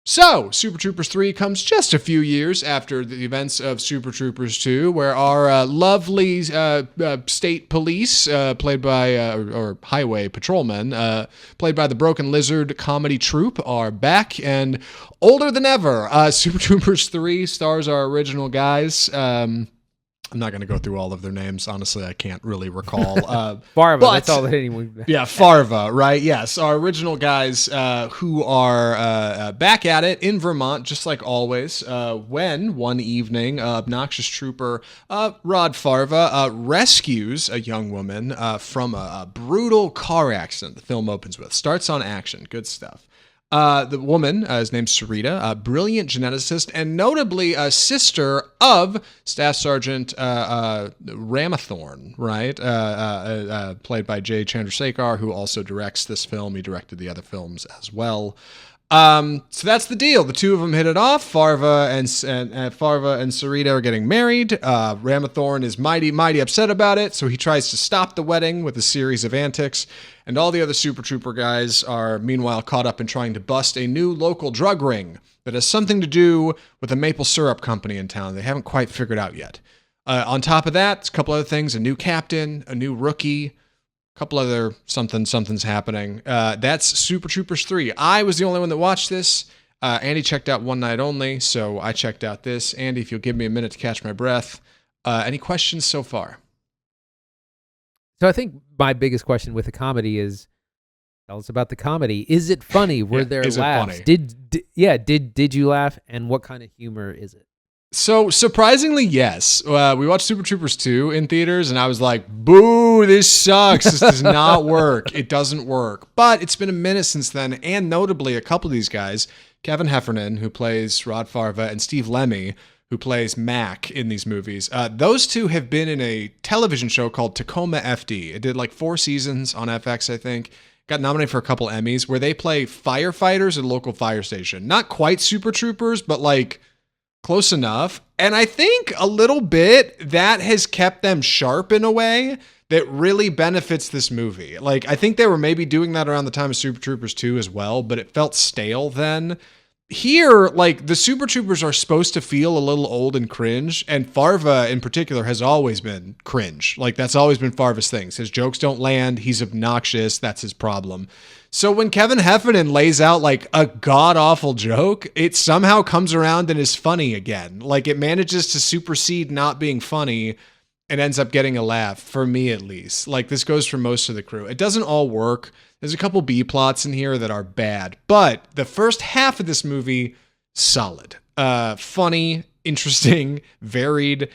So, Super Troopers 3 comes just a few years after the events of Super Troopers 2, where our lovely state police, played by, or highway patrolmen, played by the Broken Lizard comedy troupe, are back and older than ever. Super Troopers 3 stars our original guys. I'm not going to go through all of their names. Honestly, I can't really recall. Farva, that's all that anyone... Yeah, Farva, right? Yes, our original guys who are back at it in Vermont, just like always, when one evening, obnoxious trooper Rod Farva rescues a young woman from a brutal car accident the film opens with. Starts on action. Good stuff. The woman is named Sarita, a brilliant geneticist, and notably a sister of Staff Sergeant Ramathorn, right? Played by Jay Chandrasekhar, who also directs this film. He directed the other films as well. So that's the deal. The two of them hit it off. Farva and Sarita are getting married. Ramathorn is mighty upset about it, so he tries to stop the wedding with a series of antics. And all the other Super Trooper guys are meanwhile caught up in trying to bust a new local drug ring that has something to do with a maple syrup company in town they haven't quite figured out yet. On top of that, a couple other things: a new captain, a new rookie. Couple other something's happening. That's Super Troopers 3. I was the only one that watched this. Andy checked out one night only, so I checked out this. Andy, if you'll give me a minute to catch my breath. Any questions so far? So I think my biggest question with the comedy is, tell us about the comedy. Is it funny? Were there laughs? Did you laugh? And what kind of humor is it? So, surprisingly, yes. We watched Super Troopers 2 in theaters, and I was like, boo, this sucks. This does not work. It doesn't work. But it's been a minute since then, and notably, a couple of these guys, Kevin Heffernan, who plays Rod Farva, and Steve Lemme, who plays Mac in these movies, those two have been in a television show called Tacoma FD. It did like 4 seasons on FX, I think. Got nominated for a couple Emmys, where they play firefighters at a local fire station. Not quite Super Troopers, but like... close enough. And I think a little bit that has kept them sharp in a way that really benefits this movie. Like, I think they were maybe doing that around the time of Super Troopers 2 as well, but it felt stale then. Here, like, the Super Troopers are supposed to feel a little old and cringe, and Farva in particular has always been cringe. Like, that's always been Farva's thing. His jokes don't land, he's obnoxious, that's his problem. So when Kevin Heffernan lays out like a god-awful joke, it somehow comes around and is funny again. Like, it manages to supersede not being funny and ends up getting a laugh, for me at least. Like, this goes for most of the crew. It doesn't all work. There's a couple B plots in here that are bad, but the first half of this movie, solid. Funny, interesting, varied.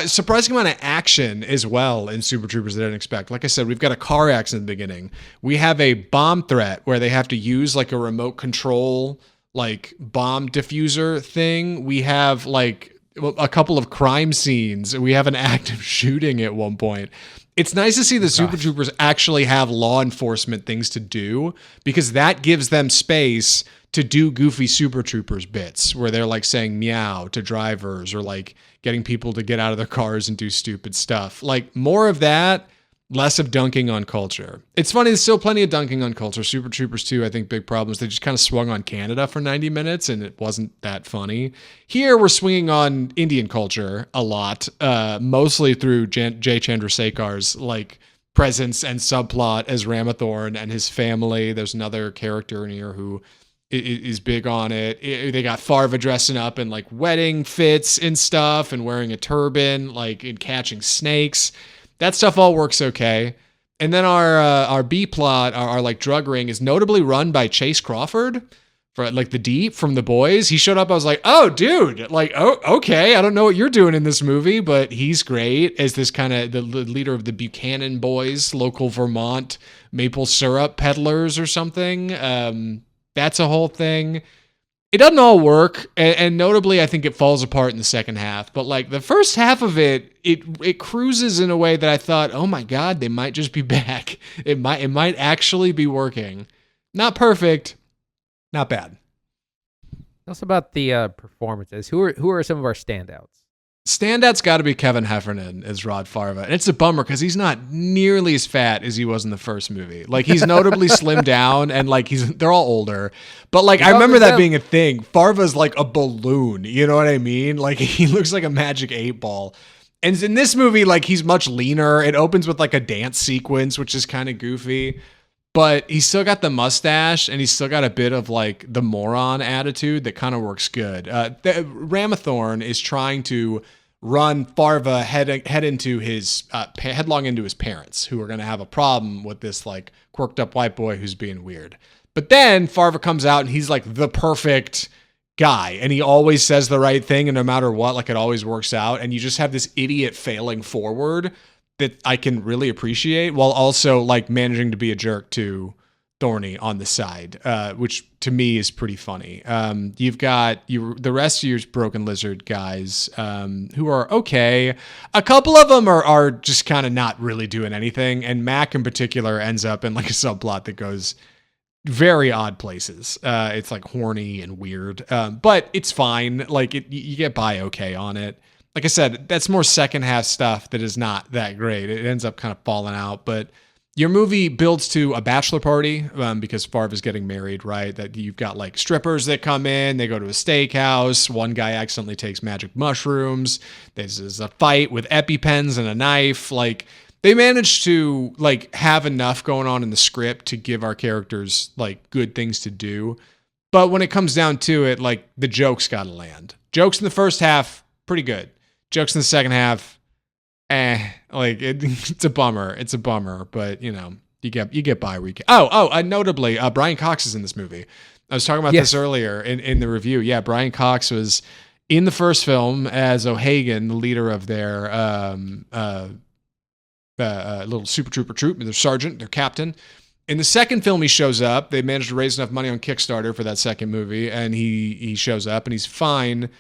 Surprising amount of action as well in Super Troopers that I didn't expect. Like I said, we've got a car accident in the beginning. We have a bomb threat where they have to use like a remote control, like bomb diffuser thing. We have like a couple of crime scenes. We have an active shooting at one point. It's nice to see the Super Troopers actually have law enforcement things to do, because that gives them space to do goofy Super Troopers bits where they're like saying meow to drivers or like getting people to get out of their cars and do stupid stuff. Like, more of that, less of dunking on culture. It's funny, there's still plenty of dunking on culture. Super Troopers 2, I think, big problems. They just kind of swung on Canada for 90 minutes and it wasn't that funny. Here, we're swinging on Indian culture a lot, mostly through Jay Chandrasekhar's like presence and subplot as Ramathorn and his family. There's another character in here who is big on it. They got Farva dressing up in like wedding fits and stuff and wearing a turban, like, and catching snakes. That stuff all works okay. And then our B plot, our like drug ring, is notably run by Chase Crawford, for like the Deep from The Boys. He showed up. I was like, oh, dude, like, oh, okay. I don't know what you're doing in this movie, but he's great as this kind of the leader of the Buchanan Boys, local Vermont maple syrup peddlers or something. That's a whole thing. It doesn't all work, and notably, I think it falls apart in the second half. But like the first half of it cruises in a way that I thought, oh my god, they might just be back. It might actually be working. Not perfect, not bad. Tell us about the performances. Who are some of our standouts? Standout's got to be Kevin Heffernan as Rod Farva. And it's a bummer because he's not nearly as fat as he was in the first movie. Like, he's notably slimmed down, and like they're all older. But like, I remember that being a thing. Farva's like a balloon. You know what I mean? Like, he looks like a magic 8-ball. And in this movie, like, he's much leaner. It opens with like a dance sequence, which is kind of goofy. But he's still got the mustache, and he's still got a bit of like the moron attitude that kind of works good. Ramathorn is trying to run Farva headlong into his parents, who are going to have a problem with this like quirked up white boy who's being weird. But then Farva comes out, and he's like the perfect guy, and he always says the right thing, and no matter what, like, it always works out. And you just have this idiot failing forward that I can really appreciate, while also like managing to be a jerk to Thorny on the side, which to me is pretty funny. You've got the rest of your Broken Lizard guys, who are okay. A couple of them are just kind of not really doing anything, and Mac in particular ends up in like a subplot that goes very odd places. It's like horny and weird, but it's fine. Like, you get by okay on it. Like I said, that's more second half stuff that is not that great. It ends up kind of falling out, but your movie builds to a bachelor party, because Farva's getting married, right? That you've got like strippers that come in, they go to a steakhouse. One guy accidentally takes magic mushrooms. There's a fight with EpiPens and a knife. Like, they managed to like have enough going on in the script to give our characters like good things to do. But when it comes down to it, like, the jokes got to land. Jokes in the first half, pretty good. Jokes in the second half, like, it's a bummer. It's a bummer, but you know, you get by where you get. Notably, Brian Cox is in this movie. I was talking about this earlier in the review. Yeah, Brian Cox was in the first film as O'Hagan, the leader of their little Super Trooper troop, their sergeant, their captain. In the second film, he shows up. They managed to raise enough money on Kickstarter for that second movie, and he shows up, and he's fine.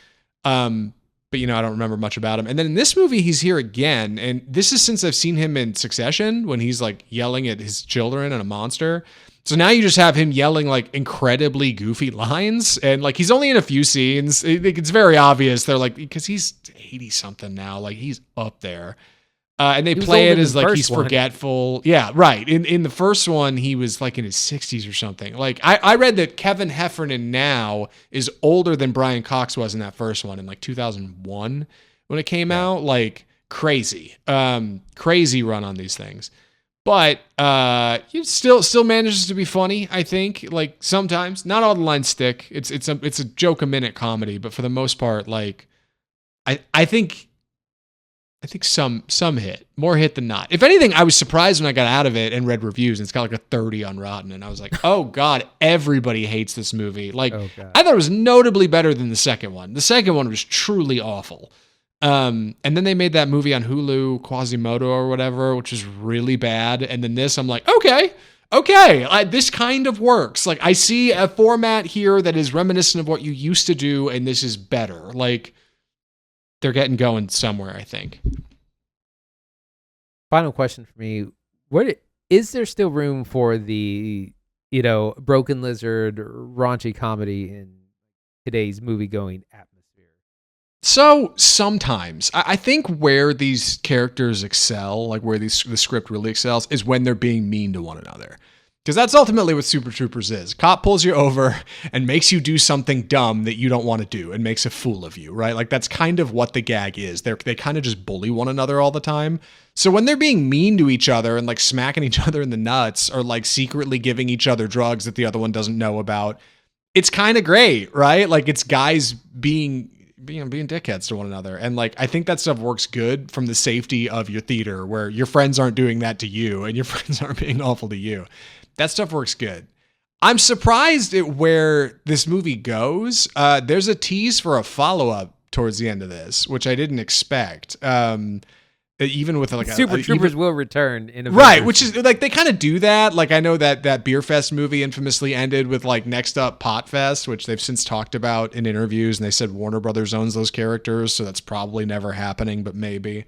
But, you know, I don't remember much about him. And then in this movie, he's here again. And this is since I've seen him in Succession, when he's like yelling at his children and a monster. So now you just have him yelling like incredibly goofy lines. And like, he's only in a few scenes. It's very obvious. They're like, because he's 80 something now, like, he's up there. And they play it as like he's forgetful. Yeah, right. In the first one, he was like in his 60s or something. Like, I read that Kevin Heffernan now is older than Brian Cox was in that first one in like 2001 when it came out. Like, crazy. Crazy run on these things. But it still manages to be funny, I think. Like, sometimes. Not all the lines stick. It's a joke a minute comedy, but for the most part, like, I think some hit, more hit than not. If anything, I was surprised when I got out of it and read reviews, and it's got like a 30 on Rotten, and I was like, oh God, everybody hates this movie. Like, I thought it was notably better than the second one. The second one was truly awful. And then they made that movie on Hulu, Quasimodo or whatever, which is really bad. And then this, I'm like, okay, this kind of works. Like, I see a format here that is reminiscent of what you used to do, and this is better. Like, they're getting going somewhere, I think. Final question for me: is there still room for the, Broken Lizard raunchy comedy in today's movie-going atmosphere? So sometimes I think where these characters excel, like where the script really excels, is when they're being mean to one another. Because that's ultimately what Super Troopers is. Cop pulls you over and makes you do something dumb that you don't want to do and makes a fool of you, right? Like, that's kind of what the gag is. They kind of just bully one another all the time. So when they're being mean to each other and like smacking each other in the nuts, or like secretly giving each other drugs that the other one doesn't know about, it's kind of great, right? Like, it's guys being dickheads to one another. And like, I think that stuff works good from the safety of your theater, where your friends aren't doing that to you and your friends aren't being awful to you. That stuff works good. I'm surprised at where this movie goes. There's a tease for a follow-up towards the end of this, which I didn't expect. Even with like Super Troopers will return in a right, which is like, they kind of do that. Like, I know that Beer Fest movie infamously ended with like Next Up Pot Fest, which they've since talked about in interviews, and they said Warner Brothers owns those characters, so that's probably never happening, but maybe.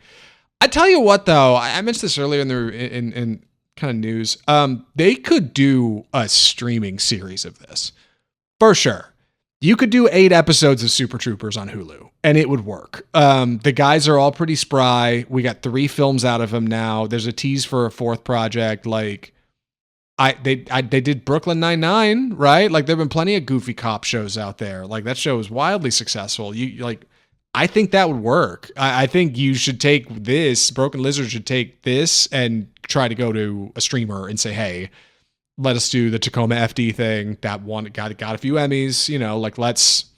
I tell you what, though, I mentioned this earlier in kind of news. They could do a streaming series of this for sure. You could do 8 episodes of Super Troopers on Hulu and it would work. The guys are all pretty spry. We got 3 films out of them now. There's a tease for a 4th project. Like they did Brooklyn Nine-Nine, right? Like there've been plenty of goofy cop shows out there. Like that show was wildly successful. I think that would work. I think you should take this, Broken Lizard should take this and try to go to a streamer and say, hey, let us do the Tacoma FD thing. That one got a few Emmys, like let's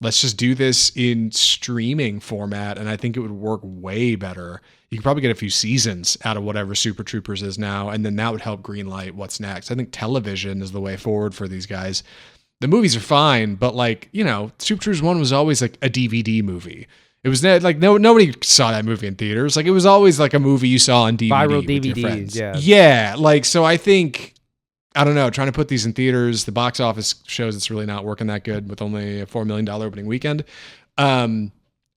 just do this in streaming format. And I think it would work way better. You could probably get a few seasons out of whatever Super Troopers is now. And then that would help greenlight what's next. I think television is the way forward for these guys. The movies are fine, but Super Troopers 1 was always like a DVD movie. It was nobody saw that movie in theaters. Like it was always like a movie you saw on DVD viral with DVDs, your friends. Yeah. So I think, I don't know, trying to put these in theaters, the box office shows it's really not working that good with only a $4 million opening weekend. I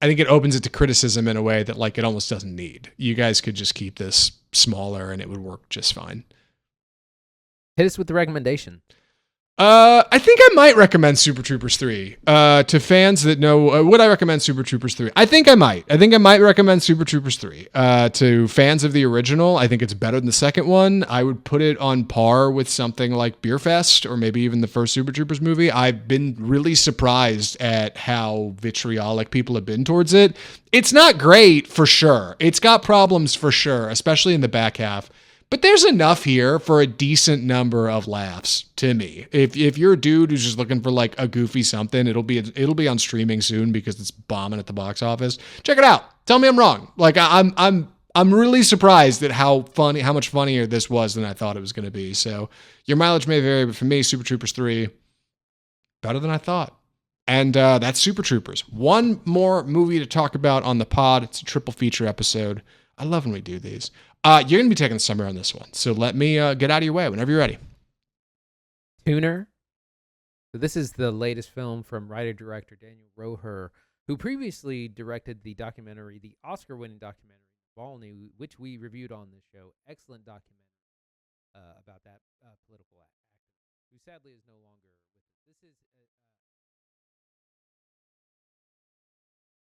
think it opens it to criticism in a way that it almost doesn't need. You guys could just keep this smaller and it would work just fine. Hit us with the recommendation. I think I might recommend Super Troopers 3 to fans that know. Would I recommend Super Troopers 3? I think I might. Recommend Super Troopers 3 to fans of the original. I think it's better than the second one. I would put it on par with something like Beer Fest or maybe even the first Super Troopers movie. I've been really surprised at how vitriolic people have been towards it. It's not great for sure. It's got problems for sure, especially in the back half. But there's enough here for a decent number of laughs to me. If you're a dude who's just looking for a goofy something, it'll be on streaming soon because it's bombing at the box office. Check it out. Tell me I'm wrong. I'm really surprised at how much funnier this was than I thought it was going to be. So your mileage may vary, but for me, Super Troopers 3, better than I thought. And that's Super Troopers. One more movie to talk about on the pod. It's a triple feature episode. I love when we do these. You're going to be taking the summer on this one. So let me get out of your way whenever you're ready. Tuner. So this is the latest film from writer-director Daniel Roher, who previously directed the Oscar-winning documentary, Volney, which we reviewed on this show. Excellent documentary about that political activist, who sadly is no longer with us. This is